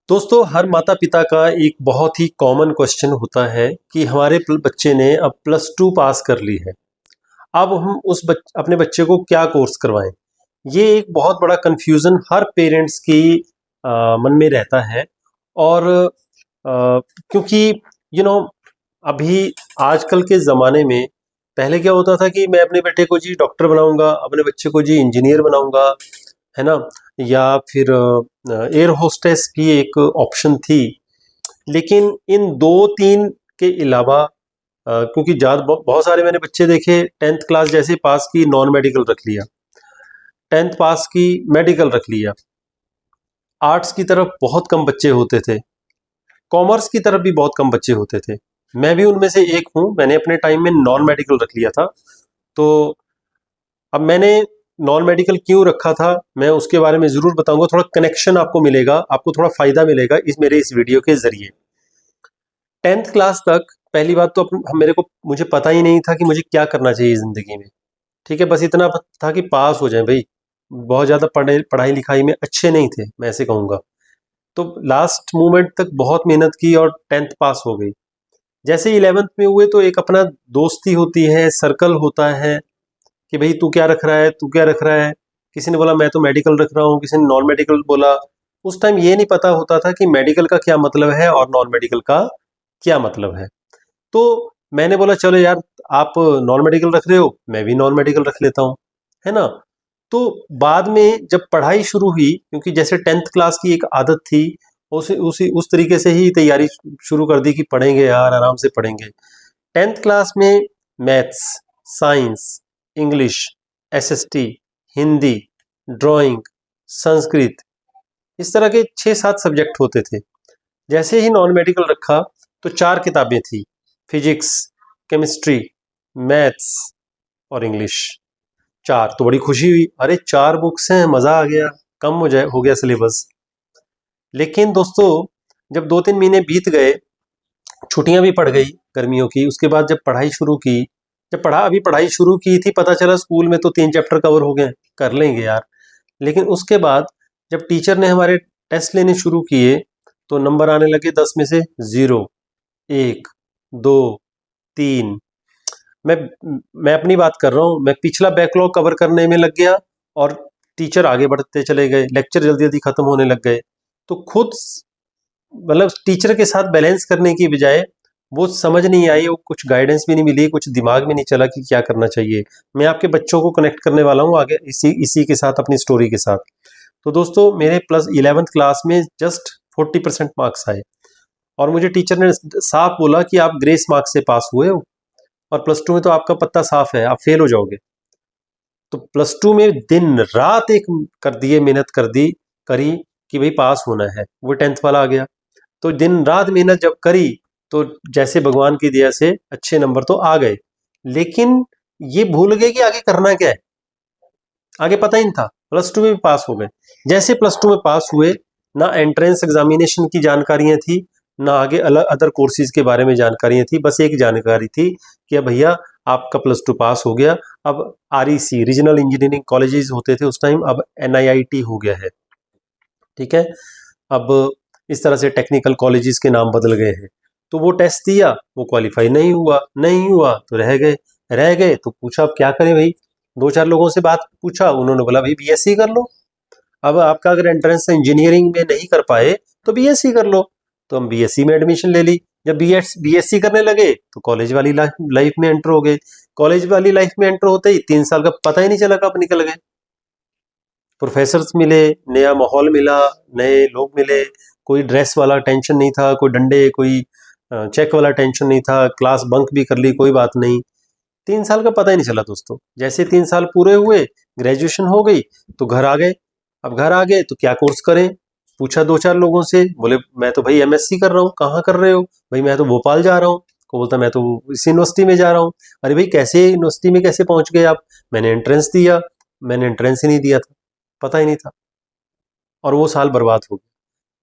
दोस्तों, हर माता पिता का एक बहुत ही कॉमन क्वेश्चन होता है कि हमारे बच्चे ने अब प्लस टू पास कर ली है। अब हम अपने बच्चे को क्या कोर्स करवाएं। ये एक बहुत बड़ा कंफ्यूजन हर पेरेंट्स की मन में रहता है। और क्योंकि यू नो अभी आजकल के ज़माने में पहले क्या होता था कि मैं अपने बेटे को जी डॉक्टर बनाऊंगा, अपने बच्चे को जी इंजीनियर बनाऊंगा, है ना। या फिर एयर होस्टेस भी एक ऑप्शन थी। लेकिन इन दो तीन के अलावा क्योंकि बहुत सारे मैंने बच्चे देखे, 10th क्लास जैसे पास की नॉन मेडिकल रख लिया, 10th पास की मेडिकल रख लिया। आर्ट्स की तरफ बहुत कम बच्चे होते थे, कॉमर्स की तरफ भी बहुत कम बच्चे होते थे। मैं भी उनमें से एक हूँ, मैंने अपने टाइम में नॉन मेडिकल रख लिया था। तो अब मैंने नॉन मेडिकल क्यों रखा था मैं उसके बारे में ज़रूर बताऊंगा। थोड़ा कनेक्शन आपको मिलेगा, आपको थोड़ा फ़ायदा मिलेगा इस वीडियो के ज़रिए। 10th क्लास तक पहली बात तो मुझे पता ही नहीं था कि मुझे क्या करना चाहिए ज़िंदगी में। ठीक है, बस इतना था कि पास हो जाए भाई। बहुत ज़्यादा पढ़ाई लिखाई में अच्छे नहीं थे, मैं ऐसे कहूँगा। तो लास्ट मोमेंट तक बहुत मेहनत की और 10th पास हो गई। जैसे 11th में हुए तो एक अपना दोस्ती होती है, सर्कल होता है कि भाई तू क्या रख रहा है, तू क्या रख रहा है। किसी ने बोला मैं तो मेडिकल रख रहा हूँ, किसी ने नॉन मेडिकल बोला। उस टाइम ये नहीं पता होता था कि मेडिकल का क्या मतलब है और नॉन मेडिकल का क्या मतलब है। तो मैंने बोला चलो यार, आप नॉन मेडिकल रख रहे हो, मैं भी नॉन मेडिकल रख लेता हूँ, है ना। तो बाद में जब पढ़ाई शुरू हुई, क्योंकि जैसे 10th क्लास की एक आदत थी, उस तरीके से ही तैयारी शुरू कर दी कि पढ़ेंगे यार, आराम से पढ़ेंगे। 10th क्लास में maths, science, English, SST, Hindi, drawing, Sanskrit, इस तरह के 6-7 सब्जेक्ट होते थे। जैसे ही नॉन मेडिकल रखा तो 4 किताबें थी, फिजिक्स, केमिस्ट्री, मैथ्स और इंग्लिश। 4 तो बड़ी खुशी हुई, अरे 4 बुक्स हैं, मज़ा आ गया, कम हो गया सिलेबस। लेकिन दोस्तों, जब 2-3 महीने बीत गए, छुट्टियां भी पड़ गई गर्मियों की, उसके बाद जब पढ़ाई शुरू की, अभी पढ़ाई शुरू की थी, पता चला स्कूल में तो 3 चैप्टर कवर हो गए, कर लेंगे यार। लेकिन उसके बाद जब टीचर ने हमारे टेस्ट लेने शुरू किए तो नंबर आने लगे 10 में से 0, 1, 2, 3। मैं मैं अपनी बात कर रहा हूँ, मैं पिछला बैकलॉग कवर करने में लग गया और टीचर आगे बढ़ते चले गए, लेक्चर जल्दी जल्दी खत्म होने लग गए। तो खुद मतलब टीचर के साथ बैलेंस करने की बजाय वो समझ नहीं आई, वो कुछ गाइडेंस भी नहीं मिली, कुछ दिमाग में नहीं चला कि क्या करना चाहिए। मैं आपके बच्चों को कनेक्ट करने वाला हूँ आगे इसी इसी के साथ, अपनी स्टोरी के साथ। तो दोस्तों, मेरे प्लस 11th क्लास में जस्ट 40% मार्क्स आए और मुझे टीचर ने साफ बोला कि आप ग्रेस मार्क्स से पास हुए हो और प्लस टू में तो आपका पत्ता साफ है, आप फेल हो जाओगे। तो प्लस टू में दिन रात एक कर दिए, मेहनत करी कि भाई पास होना है। वो 10th वाला आ गया, तो दिन रात मेहनत जब करी तो जैसे भगवान की दया से अच्छे नंबर तो आ गए। लेकिन ये भूल गए कि आगे करना क्या है, आगे पता ही नहीं था। प्लस टू में भी पास हो गए। जैसे प्लस टू में पास हुए, ना एंट्रेंस एग्जामिनेशन की जानकारियां थी, ना आगे अलग अदर कोर्सेज के बारे में जानकारियां थी। बस एक जानकारी थी कि भैया आपका प्लस टू पास हो गया। अब आरईसी, रीजनल इंजीनियरिंग कॉलेजेस होते थे उस टाइम, अब एनआईआईटी हो गया है। ठीक है, अब इस तरह से टेक्निकल कॉलेजेस के नाम बदल गए हैं। तो वो टेस्ट दिया, वो क्वालिफाई नहीं हुआ तो रह गए तो पूछा अब क्या करें भाई। 2-4 लोगों से बात पूछा, उन्होंने बोला भाई बीएससी कर लो। अब आपका अगर एंट्रेंस इंजीनियरिंग में नहीं कर पाए तो बीएससी कर लो। तो हम बीएससी में एडमिशन ले ली। जब बीएससी करने लगे तो कॉलेज वाली लाइफ में एंटर हो गए। कॉलेज वाली लाइफ में एंटर होते ही 3 साल का पता ही नहीं चला कब निकल गए। प्रोफेसर्स मिले, नया माहौल मिला, नए लोग मिले। कोई ड्रेस वाला टेंशन नहीं था, कोई डंडे, कोई चेक वाला टेंशन नहीं था। क्लास बंक भी कर ली, कोई बात नहीं। 3 साल का पता ही नहीं चला दोस्तों। जैसे 3 साल पूरे हुए, ग्रेजुएशन हो गई, तो घर आ गए। अब घर आ गए तो क्या कोर्स करें, पूछा 2-4 लोगों से। बोले मैं तो भाई एमएससी कर रहा हूँ। कहाँ कर रहे हो? भाई मैं तो भोपाल जा रहा हूँ। को बोलता मैं तो इस यूनिवर्सिटी में जा रहा हूँ। अरे भाई कैसे यूनिवर्सिटी में कैसे पहुंच गए आप? मैंने एंट्रेंस दिया। मैंने एंट्रेंस ही नहीं दिया था, पता ही नहीं था। और वो साल बर्बाद हो गया।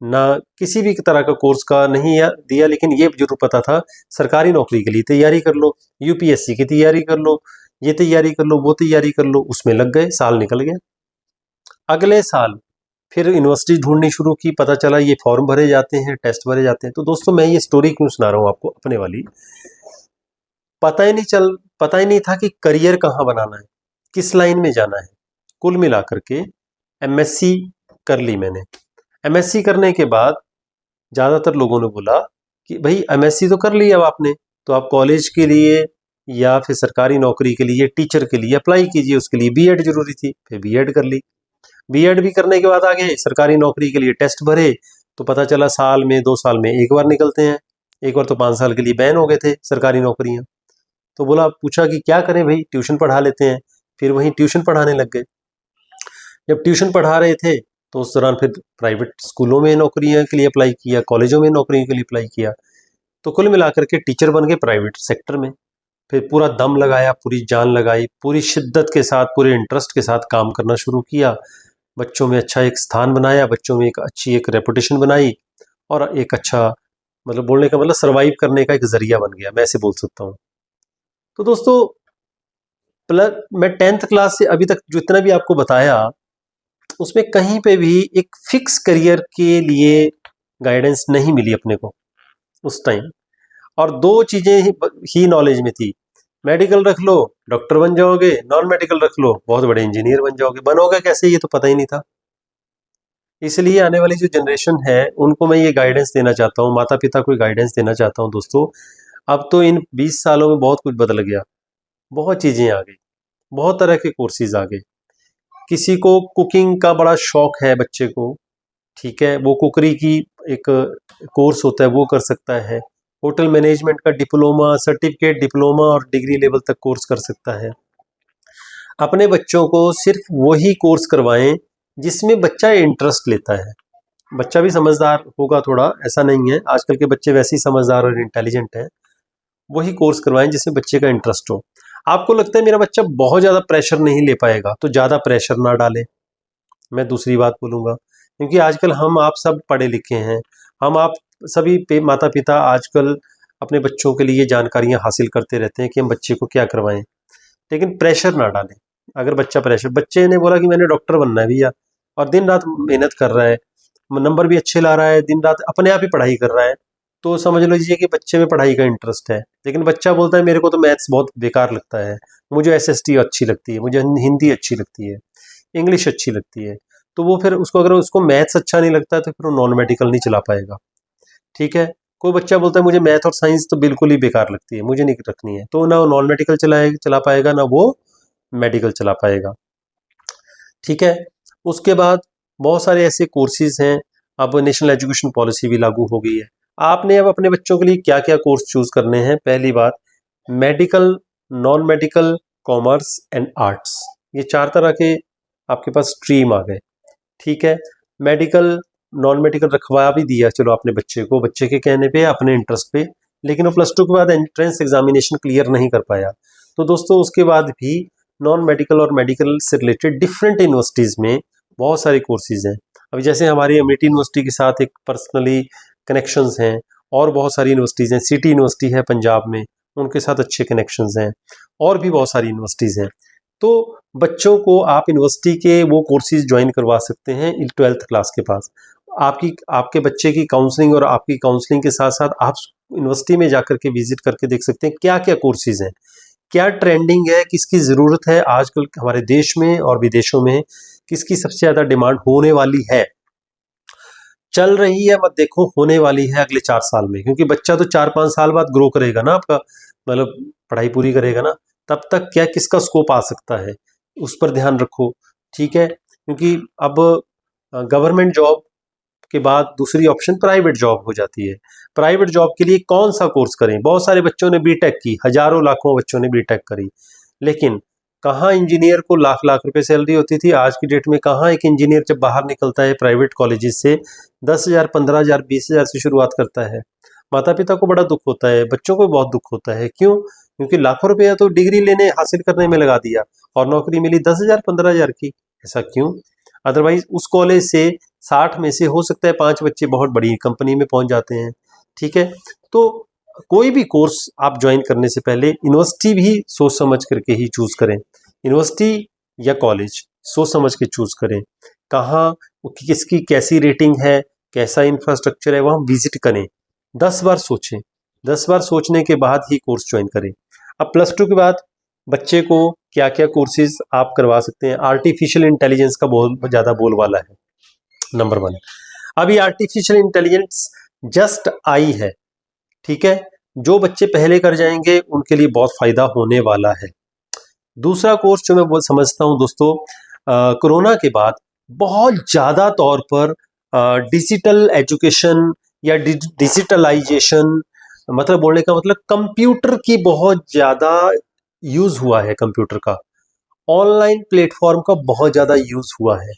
ना किसी भी तरह का कोर्स का नहीं दिया, लेकिन ये जरूर पता था सरकारी नौकरी के लिए तैयारी कर लो, यूपीएससी की तैयारी कर लो, ये तैयारी कर लो, वो तैयारी कर लो। उसमें लग गए, साल निकल गया। अगले साल फिर यूनिवर्सिटी ढूंढनी शुरू की, पता चला ये फॉर्म भरे जाते हैं, टेस्ट भरे जाते हैं। तो दोस्तों मैं ये स्टोरी क्यों सुना रहा हूँ आपको अपने वाली, पता ही नहीं था कि करियर कहाँ बनाना है, किस लाइन में जाना है। कुल मिलाकर के एमएससी कर ली मैंने। एमएससी करने के बाद ज़्यादातर लोगों ने बोला कि भाई एमएससी तो कर ली अब आपने, तो आप कॉलेज के लिए या फिर सरकारी नौकरी के लिए, टीचर के लिए अप्लाई कीजिए, उसके लिए बीएड जरूरी थी। फिर बीएड कर ली। बीएड भी करने के बाद आगे सरकारी नौकरी के लिए टेस्ट भरे, तो पता चला साल में 2 साल में एक बार निकलते हैं। एक बार तो 5 साल के लिए बैन हो गए थे सरकारी नौकरियां। तो बोला, पूछा कि क्या करें भाई, ट्यूशन पढ़ा लेते हैं। फिर वहीं ट्यूशन पढ़ाने लग गए। जब ट्यूशन पढ़ा रहे थे तो उस दौरान फिर प्राइवेट स्कूलों में नौकरियों के लिए अप्लाई किया, कॉलेजों में नौकरियों के लिए अप्लाई किया। तो कुल मिलाकर के टीचर बन गए प्राइवेट सेक्टर में। फिर पूरा दम लगाया, पूरी जान लगाई, पूरी शिद्दत के साथ, पूरे इंटरेस्ट के साथ काम करना शुरू किया। बच्चों में अच्छा एक स्थान बनाया, बच्चों में एक अच्छी एक रेपुटेशन बनाई, और एक अच्छा, मतलब बोलने का मतलब सर्वाइव करने का एक जरिया बन गया, मैं ऐसे बोल सकता हूँ। तो दोस्तों मैं 10th क्लास से अभी तक जितना भी आपको बताया, उसमें कहीं पे भी एक फिक्स करियर के लिए गाइडेंस नहीं मिली अपने को उस टाइम। और दो चीजें ही नॉलेज में थी, मेडिकल रख लो डॉक्टर बन जाओगे, नॉन मेडिकल रख लो बहुत बड़े इंजीनियर बन जाओगे। बनोगे कैसे ये तो पता ही नहीं था। इसलिए आने वाली जो जनरेशन है उनको मैं ये गाइडेंस देना चाहता हूँ, माता पिता को गाइडेंस देना चाहता हूँ दोस्तों। अब तो इन 20 सालों में बहुत कुछ बदल गया, बहुत चीज़ें आ गई, बहुत तरह के कोर्सेज आ गए। किसी को कुकिंग का बड़ा शौक है बच्चे को, ठीक है, वो कुकरी की एक कोर्स होता है वो कर सकता है। होटल मैनेजमेंट का डिप्लोमा, सर्टिफिकेट, डिप्लोमा और डिग्री लेवल तक कोर्स कर सकता है। अपने बच्चों को सिर्फ वही कोर्स करवाएं जिसमें बच्चा इंटरेस्ट लेता है। बच्चा भी समझदार होगा थोड़ा, ऐसा नहीं है, आजकल के बच्चे वैसे ही समझदार और इंटेलिजेंट हैं। वही कोर्स करवाएं जिसमें बच्चे का इंटरेस्ट हो। आपको लगता है मेरा बच्चा बहुत ज़्यादा प्रेशर नहीं ले पाएगा, तो ज़्यादा प्रेशर ना डालें। मैं दूसरी बात बोलूँगा, क्योंकि आजकल हम आप सब पढ़े लिखे हैं, हम आप सभी माता पिता आजकल अपने बच्चों के लिए जानकारियाँ हासिल करते रहते हैं कि हम बच्चे को क्या करवाएं, लेकिन प्रेशर ना डालें। अगर बच्चे ने बोला कि मैंने डॉक्टर बनना है भैया, और दिन रात मेहनत कर रहा है, नंबर भी अच्छे ला रहा है, दिन रात अपने आप ही पढ़ाई कर रहा है, तो समझ लीजिए कि बच्चे में पढ़ाई का इंटरेस्ट है। लेकिन बच्चा बोलता है मेरे को तो मैथ्स बहुत बेकार लगता है, मुझे एसएसटी अच्छी लगती है, मुझे हिंदी अच्छी लगती है, इंग्लिश अच्छी लगती है। तो वो फिर उसको, अगर उसको मैथ्स अच्छा नहीं लगता है तो फिर वो नॉन मेडिकल नहीं चला पाएगा, ठीक है। कोई बच्चा बोलता है मुझे मैथ और साइंस तो बिल्कुल ही बेकार लगती है, मुझे नहीं रखनी है, तो ना वो नॉन मेडिकल चला पाएगा, ना वो मेडिकल चला पाएगा, ठीक है। उसके बाद बहुत सारे ऐसे कोर्सेज हैं। अब नेशनल एजुकेशन पॉलिसी भी लागू हो गई है। आपने अब अपने बच्चों के लिए क्या क्या कोर्स चूज करने हैं। पहली बात, medical, non medical, commerce and arts, ये 4 तरह के आपके पास स्ट्रीम आ गए, ठीक है। मेडिकल, नॉन मेडिकल रखवा भी दिया चलो आपने बच्चे को, बच्चे के कहने पे, अपने इंटरेस्ट पे, लेकिन वो +2 के बाद एंट्रेंस एग्जामिनेशन क्लियर नहीं कर पाया। तो दोस्तों उसके बाद भी नॉन मेडिकल और मेडिकल से रिलेटेड डिफरेंट यूनिवर्सिटीज़ में बहुत सारे कोर्सेज हैं। अभी जैसे हमारी अमेठी यूनिवर्सिटी के साथ एक पर्सनली कनेक्शंस हैं, और बहुत सारी यूनिवर्सिटीज़ हैं, सिटी यूनिवर्सिटी है पंजाब में, उनके साथ अच्छे कनेक्शंस हैं, और भी बहुत सारी यूनिवर्सिटीज़ हैं। तो बच्चों को आप यूनिवर्सिटी के वो कोर्सेज ज्वाइन करवा सकते हैं 12th क्लास के पास। आपके बच्चे की काउंसलिंग, और आपकी काउंसलिंग के साथ साथ आप यूनिवर्सिटी में जाकर के विजिट करके देख सकते हैं क्या क्या कोर्सेज हैं, क्या ट्रेंडिंग है, किसकी ज़रूरत है आजकल हमारे देश में और विदेशों में, किसकी सबसे ज़्यादा डिमांड होने वाली है, चल रही है, मत देखो, होने वाली है अगले 4 साल में। क्योंकि बच्चा तो 4-5 साल बाद ग्रो करेगा ना आपका, मतलब पढ़ाई पूरी करेगा ना, तब तक क्या किसका स्कोप आ सकता है, उस पर ध्यान रखो, ठीक है। क्योंकि अब गवर्नमेंट जॉब के बाद दूसरी ऑप्शन प्राइवेट जॉब हो जाती है। प्राइवेट जॉब के लिए कौन सा कोर्स करें। बहुत सारे बच्चों ने बीटेक की, हजारों लाखों बच्चों ने बीटेक करी, लेकिन कहाँ इंजीनियर को लाख लाख रुपए सैलरी होती थी। आज की डेट में कहाँ एक इंजीनियर जब बाहर निकलता है प्राइवेट कॉलेजेस से 10,000, 15,000, 20,000 से शुरुआत करता है। माता पिता को बड़ा दुख होता है, बच्चों को बहुत दुख होता है। क्यों? क्योंकि लाखों रुपया तो डिग्री लेने हासिल करने में लगा दिया, और नौकरी मिली 10,000, 15,000 की। ऐसा क्यों? अदरवाइज उस कॉलेज से 60 में से हो सकता है 5 बच्चे बहुत बड़ी कंपनी में पहुंच जाते हैं, ठीक है। तो कोई भी कोर्स आप ज्वाइन करने से पहले यूनिवर्सिटी भी सोच समझ करके ही चूज करें। यूनिवर्सिटी या कॉलेज सोच समझ के चूज करें, कहाँ किसकी कैसी रेटिंग है, कैसा इंफ्रास्ट्रक्चर है, वो हम विजिट करें, 10 बार सोचें, 10 बार सोचने के बाद ही कोर्स ज्वाइन करें। अब +2 के बाद बच्चे को क्या क्या कोर्सेज आप करवा सकते हैं। आर्टिफिशियल इंटेलिजेंस का बहुत ज़्यादा बोलबाला है, नंबर 1। अभी आर्टिफिशियल इंटेलिजेंस जस्ट आई है, ठीक है, जो बच्चे पहले कर जाएंगे उनके लिए बहुत फायदा होने वाला है। दूसरा कोर्स जो मैं वो समझता हूँ दोस्तों, कोरोना के बाद बहुत ज़्यादा तौर पर डिजिटल एजुकेशन या डिजिटलाइजेशन, मतलब बोलने का मतलब कंप्यूटर की बहुत ज़्यादा यूज़ हुआ है, कंप्यूटर का ऑनलाइन प्लेटफॉर्म का बहुत ज़्यादा यूज़ हुआ है।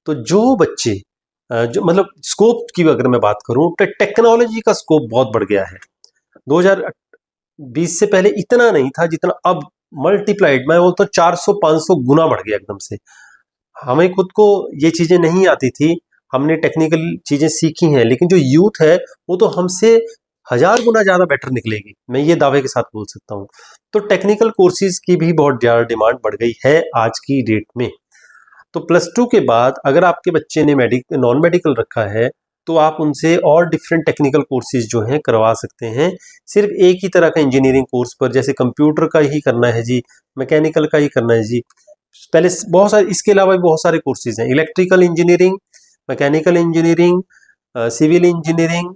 तो जो बच्चे जो मतलब स्कोप की अगर मैं बात करूं तो टेक्नोलॉजी का स्कोप बहुत बढ़ गया है। 2020 से पहले इतना नहीं था जितना अब, मल्टीप्लाइड, मैं बोलता हूँ 400-500 गुना बढ़ गया एकदम से। हमें खुद को ये चीज़ें नहीं आती थी, हमने टेक्निकल चीज़ें सीखी हैं, लेकिन जो यूथ है वो तो हमसे 1000 गुना ज़्यादा बेटर निकलेगी, मैं ये दावे के साथ बोल सकता हूँ। तो टेक्निकल कोर्सेज की भी बहुत ज़्यादा डिमांड बढ़ गई है आज की डेट में। तो +2 के बाद अगर आपके बच्चे ने नॉन मेडिकल रखा है तो आप उनसे और डिफरेंट टेक्निकल कोर्सेज जो हैं करवा सकते हैं। सिर्फ एक ही तरह का इंजीनियरिंग कोर्स पर, जैसे कंप्यूटर का ही करना है जी, मैकेनिकल का ही करना है जी, पहले बहुत सारे, इसके अलावा भी बहुत सारे कोर्सेज हैं, electrical engineering, mechanical engineering, civil engineering,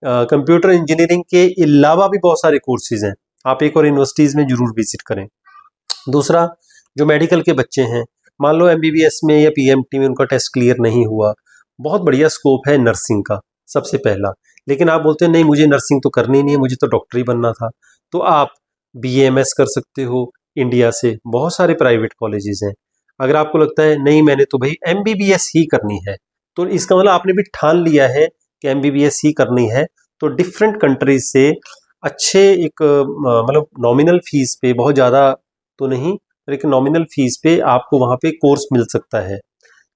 computer engineering के अलावा भी बहुत सारे कोर्सेज हैं। आप एक और यूनिवर्सिटीज़ में जरूर विजिट करें। दूसरा, जो मेडिकल के बच्चे हैं, मान लो MBBS में या PMT में उनका टेस्ट क्लियर नहीं हुआ, बहुत बढ़िया स्कोप है नर्सिंग का, सबसे पहला। लेकिन आप बोलते हैं नहीं मुझे नर्सिंग तो करनी नहीं है, मुझे तो डॉक्टरी बनना था, तो आप BAMS कर सकते हो इंडिया से, बहुत सारे प्राइवेट कॉलेजेस हैं। अगर आपको लगता है नहीं मैंने तो भाई MBBS ही करनी है, तो इसका मतलब आपने भी ठान लिया है कि MBBS ही करनी है, तो डिफरेंट कंट्रीज से अच्छे एक मतलब नॉमिनल फीस पे, बहुत ज़्यादा तो नहीं, लेकिन नॉमिनल फीस पे आपको वहाँ पे कोर्स मिल सकता है।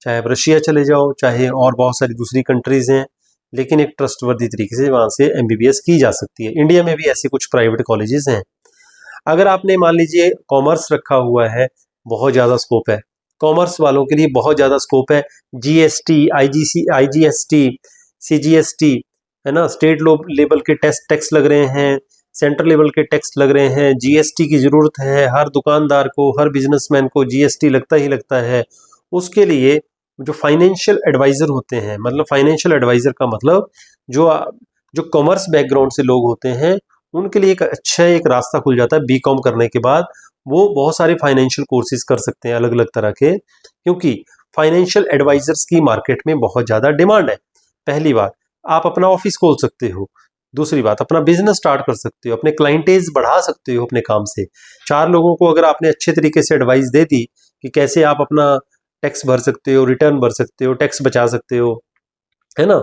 चाहे आप रशिया चले जाओ, चाहे और बहुत सारी दूसरी कंट्रीज़ हैं, लेकिन एक ट्रस्टवर्दी तरीके से वहाँ से MBBS की जा सकती है। इंडिया में भी ऐसे कुछ प्राइवेट कॉलेजेस हैं। अगर आपने मान लीजिए कॉमर्स रखा हुआ है, बहुत ज़्यादा स्कोप है, कॉमर्स वालों के लिए बहुत ज़्यादा स्कोप है। GST, IGST, CGST, है ना, स्टेट लेवल के टैक्स लग रहे हैं, सेंट्रल लेवल के टैक्स लग रहे हैं, GST की ज़रूरत है, हर दुकानदार को, हर बिजनेसमैन को GST लगता ही लगता है। उसके लिए जो फाइनेंशियल एडवाइज़र होते हैं, मतलब फाइनेंशियल एडवाइज़र का मतलब जो जो कॉमर्स बैकग्राउंड से लोग होते हैं, उनके लिए एक अच्छा एक रास्ता खुल जाता है। BCom करने के बाद वो बहुत सारे फाइनेंशियल कोर्सेज कर सकते हैं अलग अलग तरह के, क्योंकि फाइनेंशियल एडवाइजर्स की मार्केट में बहुत ज़्यादा डिमांड है। पहली बात, आप अपना ऑफिस खोल सकते हो। दूसरी बात, अपना बिजनेस स्टार्ट कर सकते हो, अपने क्लाइंटेज बढ़ा सकते हो अपने काम से। 4 लोगों को अगर आपने अच्छे तरीके से एडवाइस दे दी कि कैसे आप अपना टैक्स भर सकते हो, रिटर्न भर सकते हो, टैक्स बचा सकते हो, है ना,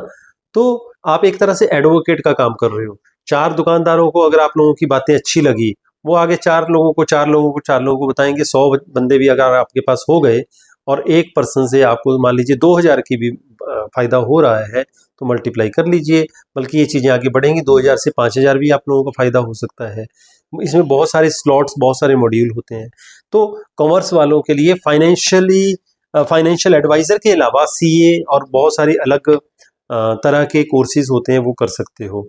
तो आप एक तरह से एडवोकेट का काम कर रहे हो। 4 दुकानदारों को अगर आप लोगों की बातें अच्छी लगी, वो आगे 4 लोगों को 4 लोगों को 4 लोगों को बताएंगे। 100 बंदे भी अगर आपके पास हो गए और एक पर्सन से आपको मान लीजिए 2000 की भी फायदा हो रहा है, तो मल्टीप्लाई कर लीजिए। बल्कि ये चीज़ें आगे बढ़ेंगी, 2000 से 5000 भी आप लोगों को फायदा हो सकता है। इसमें बहुत सारे स्लॉट्स, बहुत सारे मॉड्यूल होते हैं। तो कॉमर्स वालों के लिए फाइनेंशियल एडवाइज़र के अलावा CA और बहुत सारी अलग तरह के कोर्सेज होते हैं, वो कर सकते हो।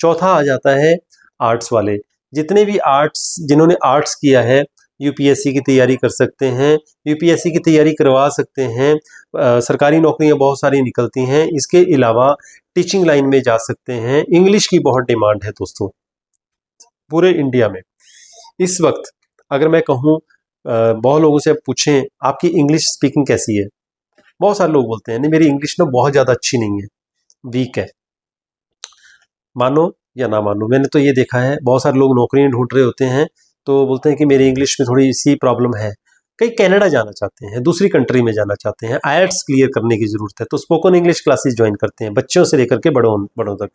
चौथा आ जाता है आर्ट्स वाले। जितने भी जिन्होंने आर्ट्स किया है, UPSC की तैयारी कर सकते हैं, UPSC की तैयारी करवा सकते हैं। सरकारी नौकरियां बहुत सारी निकलती हैं। इसके अलावा टीचिंग लाइन में जा सकते हैं। इंग्लिश की बहुत डिमांड है दोस्तों पूरे इंडिया में इस वक्त। अगर मैं कहूँ, बहुत लोगों से पूछें आपकी इंग्लिश स्पीकिंग कैसी है, बहुत सारे लोग बोलते हैं नहीं मेरी इंग्लिश ना बहुत ज़्यादा अच्छी नहीं है, वीक है। मानो या ना मानो, मैंने तो ये देखा है, बहुत सारे लोग नौकरियां ढूंढ रहे होते हैं तो बोलते हैं कि मेरी इंग्लिश में थोड़ी सी प्रॉब्लम है। कई कनाडा जाना चाहते हैं, दूसरी कंट्री में जाना चाहते हैं, IELTS क्लियर करने की ज़रूरत है, तो स्पोकन इंग्लिश क्लासेस ज्वाइन करते हैं, बच्चों से लेकर के बड़ों बड़ों तक।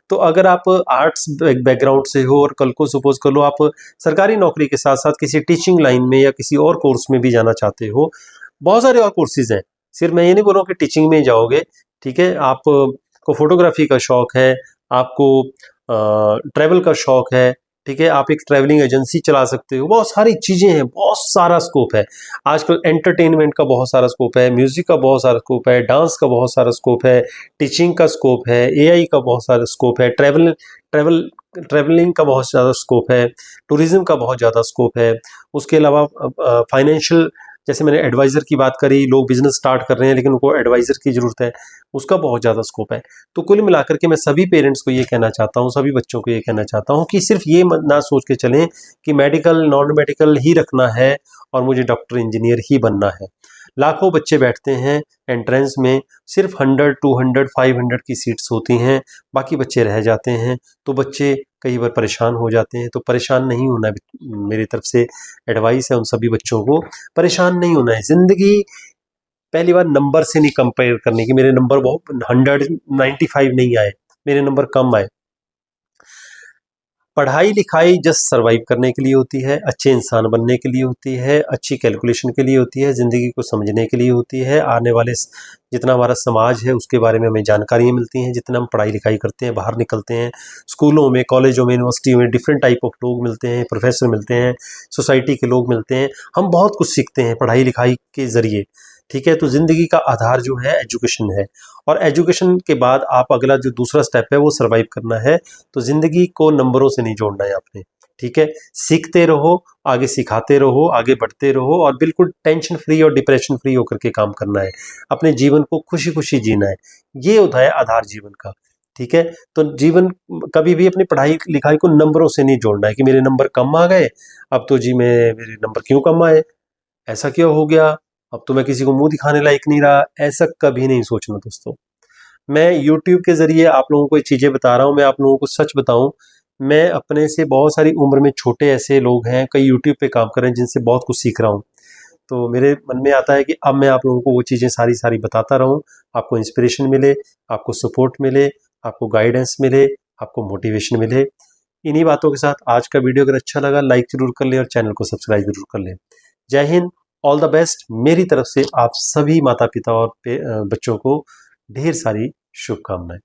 तो अगर आप आर्ट्स बैकग्राउंड से हो और कल को सपोज कर लो आप सरकारी नौकरी के साथ साथ किसी टीचिंग लाइन में या किसी और कोर्स में भी जाना चाहते हो, बहुत सारे और कोर्सेज हैं। सिर्फ मैं ये नहीं बोल रहा हूँ कि टीचिंग में ही जाओगे, ठीक है, आपको फोटोग्राफी का शौक है, आपको ट्रैवल का शौक है, ठीक है, आप एक ट्रैवलिंग एजेंसी चला सकते हो, बहुत सारी चीज़ें हैं, बहुत सारा स्कोप है। आजकल एंटरटेनमेंट का बहुत सारा स्कोप है, म्यूज़िक का बहुत सारा स्कोप है, डांस का बहुत सारा स्कोप है, टीचिंग का स्कोप है, एआई का बहुत सारा स्कोप है, ट्रैवलिंग का बहुत ज़्यादा स्कोप है, टूरिज़्म का बहुत ज़्यादा स्कोप है। उसके अलावा फाइनेंशियल, जैसे मैंने एडवाइज़र की बात करी, लोग बिज़नेस स्टार्ट कर रहे हैं लेकिन उनको एडवाइज़र की ज़रूरत है, उसका बहुत ज़्यादा स्कोप है। तो कुल मिलाकर के मैं सभी पेरेंट्स को ये कहना चाहता हूँ, सभी बच्चों को ये कहना चाहता हूँ कि सिर्फ ये ना सोच के चलें कि मेडिकल नॉन मेडिकल ही रखना है और मुझे डॉक्टर इंजीनियर ही बनना है। लाखों बच्चे बैठते हैं एंट्रेंस में, सिर्फ 100 200 500 की सीट्स होती हैं, बाकी बच्चे रह जाते हैं। तो बच्चे कई बार परेशान हो जाते हैं, तो परेशान नहीं होना है। मेरी तरफ से एडवाइस है उन सभी बच्चों को, परेशान नहीं होना है। ज़िंदगी पहली बार नंबर से नहीं कंपेयर करने की, मेरे नंबर बहुत 195 नहीं आए, मेरे नंबर कम आए। पढ़ाई लिखाई जस्ट सर्वाइव करने के लिए होती है, अच्छे इंसान बनने के लिए होती है, अच्छी कैलकुलेशन के लिए होती है, ज़िंदगी को समझने के लिए होती है। आने वाले जितना हमारा समाज है उसके बारे में हमें जानकारियाँ मिलती हैं, जितना हम पढ़ाई लिखाई करते हैं, बाहर निकलते हैं, स्कूलों में, कॉलेजों में, यूनिवर्सिटियों में डिफरेंट टाइप ऑफ लोग मिलते हैं, प्रोफेसर मिलते हैं, सोसाइटी के लोग मिलते हैं, हम बहुत कुछ सीखते हैं पढ़ाई लिखाई के ज़रिए। ठीक है, तो ज़िंदगी का आधार जो है एजुकेशन है, और एजुकेशन के बाद आप अगला जो दूसरा स्टेप है वो सर्वाइव करना है। तो ज़िंदगी को नंबरों से नहीं जोड़ना है आपने, ठीक है। सीखते रहो, आगे सिखाते रहो, आगे बढ़ते रहो, और बिल्कुल टेंशन फ्री और डिप्रेशन फ्री होकर के काम करना है। अपने जीवन को खुशी खुशी जीना है, ये होता है आधार जीवन का। ठीक है, तो जीवन कभी भी अपनी पढ़ाई लिखाई को नंबरों से नहीं जोड़ना है कि मेरे नंबर कम आ गए, अब तो जी मैं मेरे नंबर क्यों कम आए, ऐसा क्यों हो गया, अब तो मैं किसी को मुंह दिखाने लायक नहीं रहा, ऐसा कभी नहीं सोचना दोस्तों। मैं यूट्यूब के ज़रिए आप लोगों को ये चीज़ें बता रहा हूँ, मैं आप लोगों को सच बताऊँ, मैं अपने से बहुत सारी उम्र में छोटे ऐसे लोग हैं, कई यूट्यूब पे काम कर रहे हैं, जिनसे बहुत कुछ सीख रहा हूँ। तो मेरे मन में आता है कि अब मैं आप लोगों को वो चीज़ें सारी बताता रहूँ, आपको इंस्पिरेशन मिले, आपको सपोर्ट मिले, आपको गाइडेंस मिले, आपको मोटिवेशन मिले। इन्हीं बातों के साथ आज का वीडियो अगर अच्छा लगा लाइक ज़रूर कर लें और चैनल को सब्सक्राइब ज़रूर कर लें। जय हिंद, ऑल द बेस्ट। मेरी तरफ से आप सभी माता-पिता और बच्चों को ढेर सारी शुभकामनाएँ।